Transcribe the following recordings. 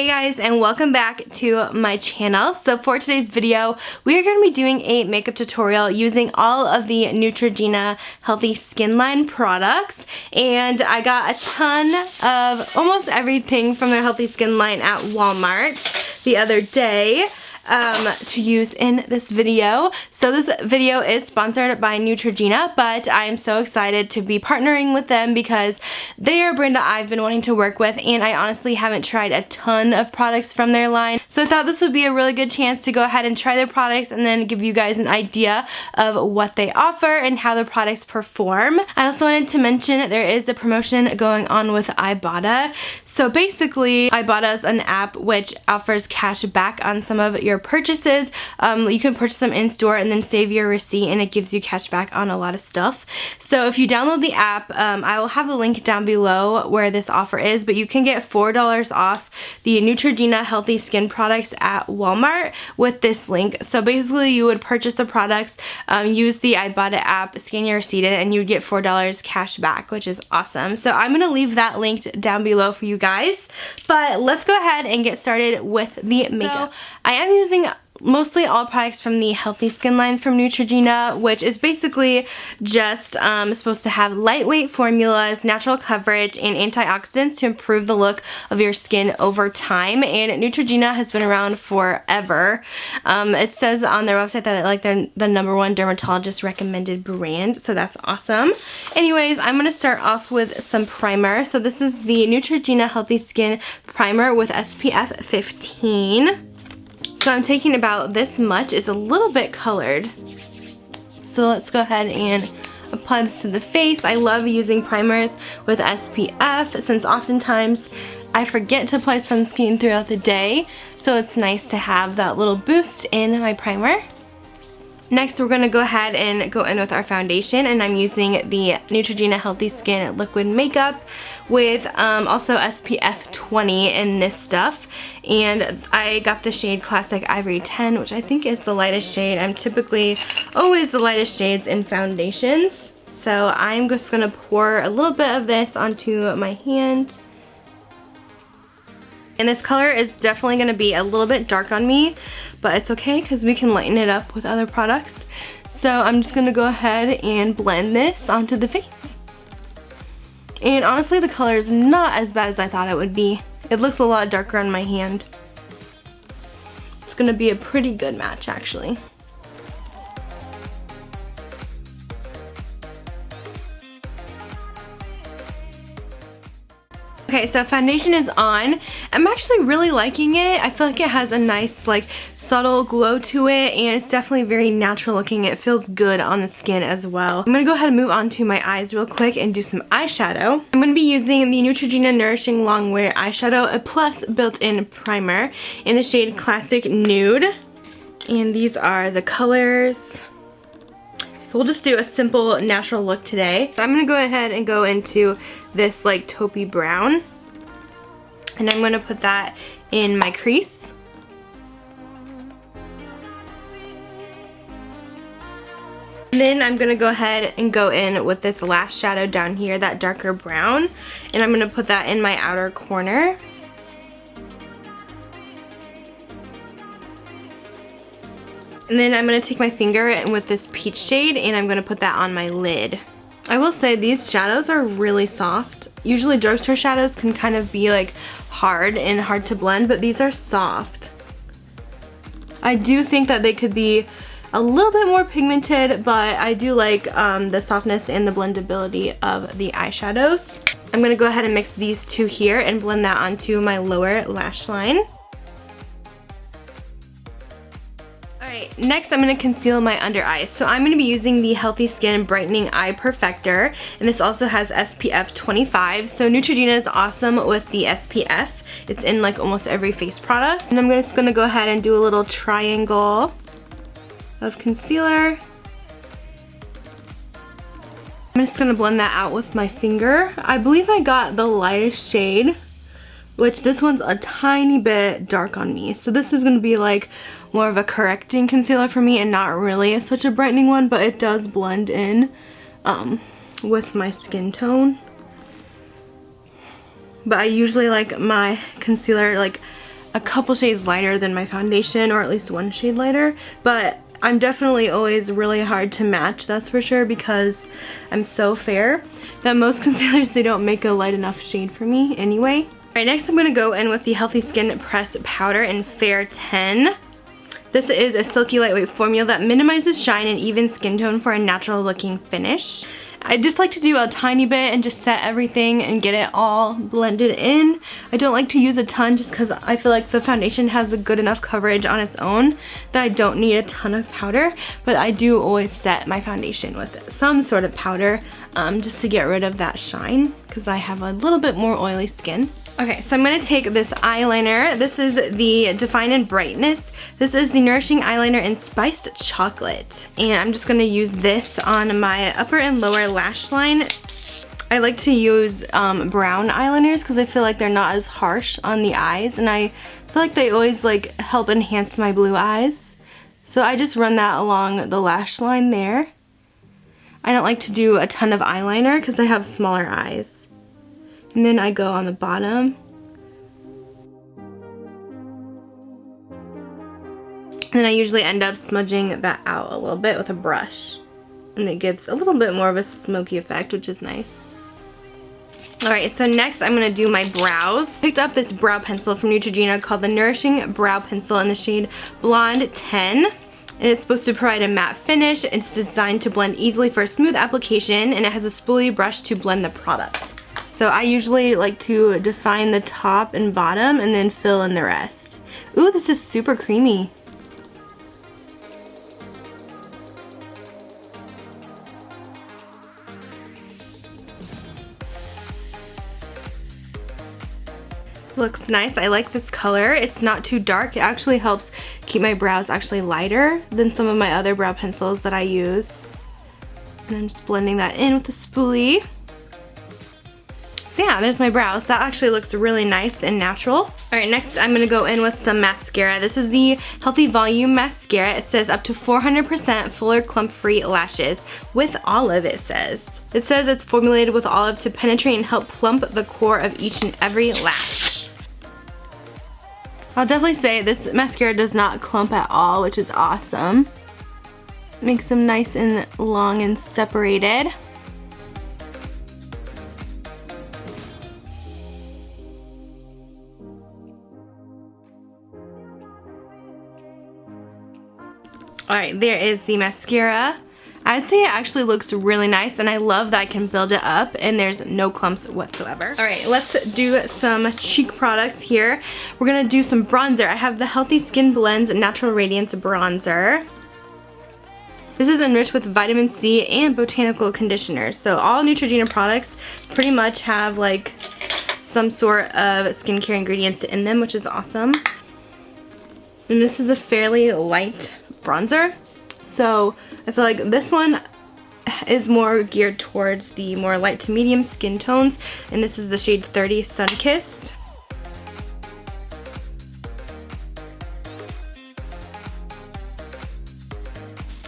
Hey guys, and welcome back to my channel. So for today's video, we are going to be doing a makeup tutorial using all of the Neutrogena Healthy Skin Line products. And I got a ton of almost everything from their Healthy Skin Line at Walmart the other day to use in this video. So this video is sponsored by Neutrogena, but I am so excited to be partnering with them because they are a brand that I've been wanting to work with, and I honestly haven't tried a ton of products from their line. So I thought this would be a really good chance to go ahead and try their products and then give you guys an idea of what they offer and how their products perform. I also wanted to mention there is a promotion going on with Ibotta. So basically, Ibotta is an app which offers cash back on some of your purchases. You can purchase them in store and then save your receipt, and it gives you cash back on a lot of stuff. So if you download the app, I will have the link down below where this offer is, but you can get $4 off the Neutrogena Healthy Skin products at Walmart with this link. So basically you would purchase the products, use the Ibotta app, scan your receipt in, and you would get $4 cash back, which is awesome. So I'm going to leave that linked down below for you guys, but let's go ahead and get started with the makeup. So I am using mostly all products from the Healthy Skin line from Neutrogena, which is basically just supposed to have lightweight formulas, natural coverage, and antioxidants to improve the look of your skin over time. And Neutrogena has been around forever. It says on their website that they're the #1 dermatologist recommended brand, so that's awesome. Anyways, I'm going to start off with some primer. So this is the Neutrogena Healthy Skin Primer with SPF 15. So I'm taking about this much. It's a little bit colored. So let's go ahead and apply this to the face. I love using primers with SPF since oftentimes I forget to apply sunscreen throughout the day. So it's nice to have that little boost in my primer. Next, we're going to go ahead and go in with our foundation, and I'm using the Neutrogena Healthy Skin Liquid Makeup with also SPF 20 in this stuff. And I got the shade Classic Ivory 10, which I think is the lightest shade. I'm typically always the lightest shades in foundations. So I'm just going to pour a little bit of this onto my hand. And this color is definitely going to be a little bit dark on me, but it's okay because we can lighten it up with other products. So I'm just going to go ahead and blend this onto the face. And honestly, the color is not as bad as I thought it would be. It looks a lot darker on my hand. It's going to be a pretty good match, actually. Okay, so foundation is on. I'm actually really liking it. I feel like it has a nice, subtle glow to it, and it's definitely very natural looking. It feels good on the skin as well. I'm gonna go ahead and move on to my eyes real quick and do some eyeshadow. I'm gonna be using the Neutrogena Nourishing Longwear Eyeshadow, a plus built-in primer in the shade Classic Nude. And these are the colors. So we'll just do a simple natural look today. So I'm gonna go ahead and go into this taupey brown, and I'm gonna put that in my crease. And then I'm gonna go ahead and go in with this last shadow down here, that darker brown, and I'm gonna put that in my outer corner. And then I'm going to take my finger and with this peach shade, and I'm going to put that on my lid. I will say these shadows are really soft. Usually drugstore shadows can kind of be hard and hard to blend, but these are soft. I do think that they could be a little bit more pigmented, but I do like the softness and the blendability of the eyeshadows. I'm going to go ahead and mix these two here and blend that onto my lower lash line. Alright, next I'm going to conceal my under eyes. So I'm going to be using the Healthy Skin Brightening Eye Perfector, and this also has SPF 25. So Neutrogena is awesome with the SPF. It's in almost every face product. And I'm just going to go ahead and do a little triangle of concealer. I'm just going to blend that out with my finger. I believe I got the lightest shade, which this one's a tiny bit dark on me. So this is going to be more of a correcting concealer for me and not really such a brightening one, but it does blend in with my skin tone. But I usually like my concealer a couple shades lighter than my foundation, or at least one shade lighter, but I'm definitely always really hard to match, that's for sure, because I'm so fair that most concealers, they don't make a light enough shade for me anyway. Alright, next I'm going to go in with the Healthy Skin Pressed Powder in Fair 10. This is a silky lightweight formula that minimizes shine and even skin tone for a natural looking finish. I just like to do a tiny bit and just set everything and get it all blended in. I don't like to use a ton just because I feel like the foundation has a good enough coverage on its own that I don't need a ton of powder, but I do always set my foundation with some sort of powder just to get rid of that shine because I have a little bit more oily skin. Okay, so I'm going to take this eyeliner. This is the Define and Brightness. This is the Nourishing Eyeliner in Spiced Chocolate. And I'm just going to use this on my upper and lower lash line. I like to use brown eyeliners because I feel like they're not as harsh on the eyes. And I feel like they always like help enhance my blue eyes. So I just run that along the lash line there. I don't like to do a ton of eyeliner because I have smaller eyes. And then I go on the bottom. And then I usually end up smudging that out a little bit with a brush. And it gives a little bit more of a smoky effect, which is nice. Alright, so next I'm going to do my brows. I picked up this brow pencil from Neutrogena called the Nourishing Brow Pencil in the shade Blonde 10. And it's supposed to provide a matte finish. It's designed to blend easily for a smooth application, and it has a spoolie brush to blend the product. So I usually like to define the top and bottom and then fill in the rest. Ooh, this is super creamy. Looks nice. I like this color. It's not too dark. It actually helps keep my brows actually lighter than some of my other brow pencils that I use. And I'm just blending that in with the spoolie. So yeah, there's my brows. That actually looks really nice and natural. Alright, next I'm going to go in with some mascara. This is the Healthy Volume Mascara. It says up to 400% fuller clump-free lashes with olive, it says. It says it's formulated with olive to penetrate and help plump the core of each and every lash. I'll definitely say this mascara does not clump at all, which is awesome. Makes them nice and long and separated. Alright, there is the mascara. I'd say it actually looks really nice, and I love that I can build it up and there's no clumps whatsoever. Alright, let's do some cheek products here. We're going to do some bronzer. I have the Healthy Skin Blends Natural Radiance Bronzer. This is enriched with vitamin C and botanical conditioners. So all Neutrogena products pretty much have like some sort of skincare ingredients in them, which is awesome. And this is a fairly light bronzer, so I feel like this one is more geared towards the more light to medium skin tones, and this is the shade 30 Sunkissed.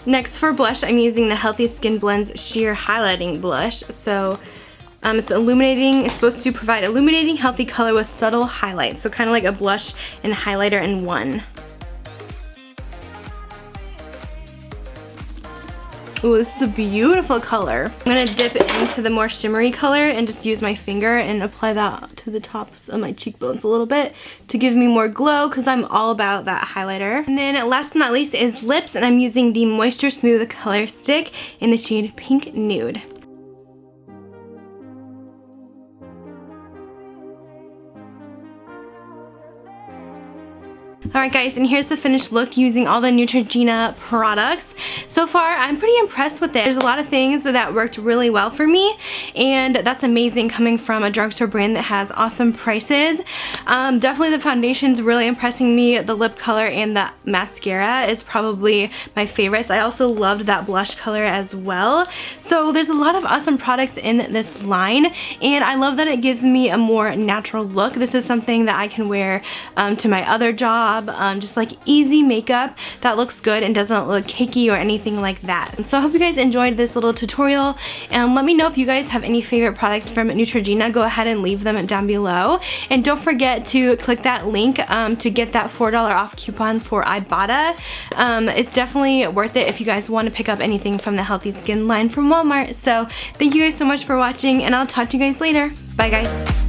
Next for blush, I'm using the Healthy Skin Blends Sheer Highlighting Blush. So it's illuminating. It's supposed to provide illuminating healthy color with subtle highlights, so kind of like a blush and highlighter in one. Ooh, this is a beautiful color. I'm gonna dip into the more shimmery color and just use my finger and apply that to the tops of my cheekbones a little bit to give me more glow, because I'm all about that highlighter. And then last but not least is lips, and I'm using the Moisture Smooth Color Stick in the shade Pink Nude. Alright guys, and here's the finished look using all the Neutrogena products. So far, I'm pretty impressed with it. There's a lot of things that worked really well for me, and that's amazing coming from a drugstore brand that has awesome prices. Definitely the foundation's really impressing me. The lip color and the mascara is probably my favorites. I also loved that blush color as well. So there's a lot of awesome products in this line, and I love that it gives me a more natural look. This is something that I can wear to my other job, job, just like easy makeup that looks good and doesn't look cakey or anything like that. And so I hope you guys enjoyed this little tutorial, and let me know if you guys have any favorite products from Neutrogena. Go ahead and leave them down below, and don't forget to click that link to get that $4 off coupon for Ibotta. It's definitely worth it if you guys want to pick up anything from the Healthy Skin line from Walmart. So thank you guys so much for watching, and I'll talk to you guys later. Bye guys.